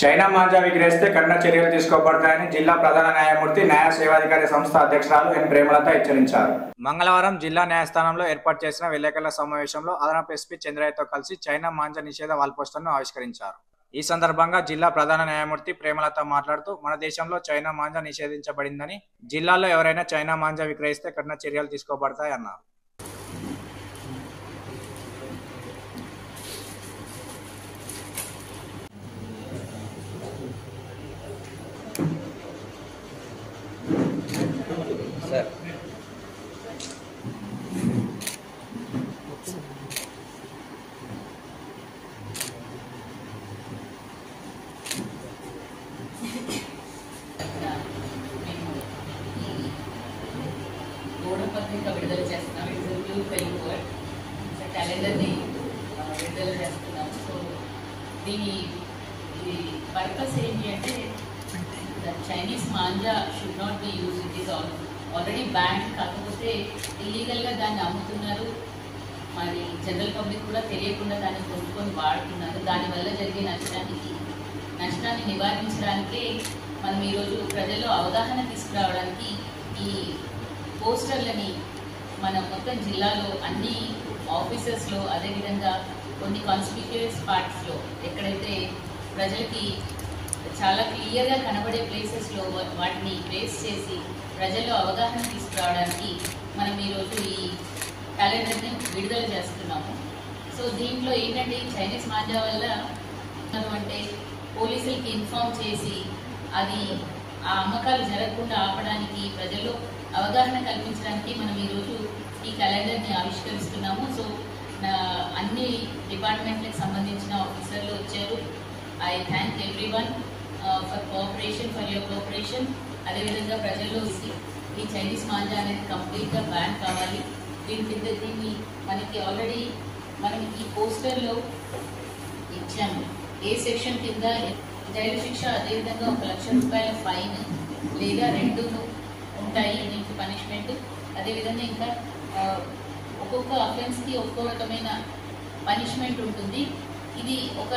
China manja విక్రయిస్తే కఠిన చర్యలు తీసుకోబడతాయని జిల్లా ప్రధాన న్యాయమూర్తి న్యాయ సేవాధికారి సంస్థ అధ్యక్షురాలు ఎన్ ప్రేమలత హెచ్చరించారు. మంగళవారం జిల్లా న్యాయస్థానంలో ఏర్పాటు చేసిన విలేకరుల సమావేశంలో అదనపు ఎస్పీ చంద్రయ్యతో కలిసి చైనా మాంజా నిషేధ వాల్పోస్టర్ను ఆవిష్కరించారు. ఈ సందర్భంగా జిల్లా ప్రధాన న్యాయమూర్తి ప్రేమలత మాట్లాడుతూ మన దేశంలో చైనా మాంజా నిషేధించబడిందని, జిల్లాలో ఎవరైనా చైనా మాంజా విక్రయిస్తే కఠిన చర్యలు తీసుకోబడతాయన్నారు. పత్రిక విడుదల చేస్తున్నాం. క్యాలెండర్ని విడుదల చేస్తున్నాం. సో దీని పర్పస్ ఏంటి అంటే Chinese manja should not be use. It is already ban, కాకపోతే ఇల్లీగల్గా దాన్ని అమ్ముతున్నారు. మరి జనరల్ పబ్లిక్ కూడా తెలియకుండా దాన్ని కొనుక్కొని వాడుతున్నారు. దానివల్ల జరిగే నష్టాన్ని నివారించడానికే మనం ఈరోజు ప్రజల్లో అవగాహన తీసుకురావడానికి ఈ పోస్టర్లని మన మొత్తం జిల్లాలో అన్ని ఆఫీసెస్లో, అదేవిధంగా కొన్ని కాన్స్పిక్యూయస్ పార్ట్స్లో ఎక్కడైతే ప్రజలకి చాలా క్లియర్గా కనబడే ప్లేసెస్లో వాటిని ప్లేస్ చేసి ప్రజల్లో అవగాహన తీసుకురావడానికి మనం ఈరోజు ఈ క్యాలెండర్ని విడుదల చేస్తున్నాము. సో దీంట్లో ఏంటంటే చైనీస్ మాంజా వల్ల అంటే పోలీసులకి ఇన్ఫార్మ్ చేసి అది ఆ అమ్మకాలు జరగకుండా ఆపడానికి, ప్రజల్లో అవగాహన కల్పించడానికి మనం ఈరోజు ఈ క్యాలెండర్ని ఆవిష్కరిస్తున్నాము. సో అన్ని డిపార్ట్మెంట్లకు సంబంధించిన ఆఫీసర్లు వచ్చారు. I thank everyone for your cooperation. అదేవిధంగా ప్రజల్లో ఈ చైనీస్ మాంజా అనేది కంప్లీట్గా బ్యాన్ కావాలి. దీన్ని మనకి ఆల్రెడీ మనం ఈ పోస్టర్లో ఇచ్చాము. ఏ సెక్షన్ కింద జైలు శిక్ష, అదేవిధంగా 1 లక్ష రూపాయల ఫైన్ లేదా 2 ఉంటాయి దీనికి పనిష్మెంట్. అదేవిధంగా ఇంకా ఒక్కొక్క అఫెన్స్కి ఒక్కో రకమైన పనిష్మెంట్ ఉంటుంది. ఇది ఒక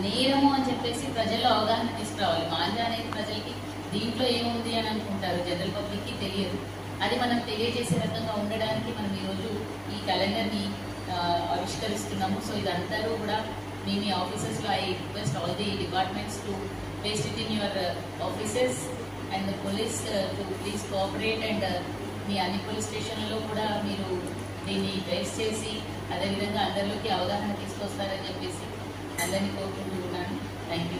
నేరము అని చెప్పేసి ప్రజల్లో అవగాహన తీసుకురావాలి. మాంజా అనేది ప్రజలకి దీంట్లో ఏముంది అని అనుకుంటారు, జనరల్ పబ్లిక్కి తెలియదు. అది మనం తెలియజేసే రకంగా ఉండడానికి మనం ఈరోజు ఈ క్యాలెండర్ని ఆవిష్కరిస్తున్నాము. సో ఇదందరూ కూడా మీ ఆఫీసెస్లో I request all the departments to paste it in your offices and the police to please cooperate. And మీ అన్ని పోలీస్ స్టేషన్లలో కూడా మీరు దీన్ని ప్లేస్ చేసి అదేవిధంగా అందరిలోకి అవగాహన తీసుకొస్తారని చెప్పేసి అందరినీ కోరుకుంటున్నాను. Thank you.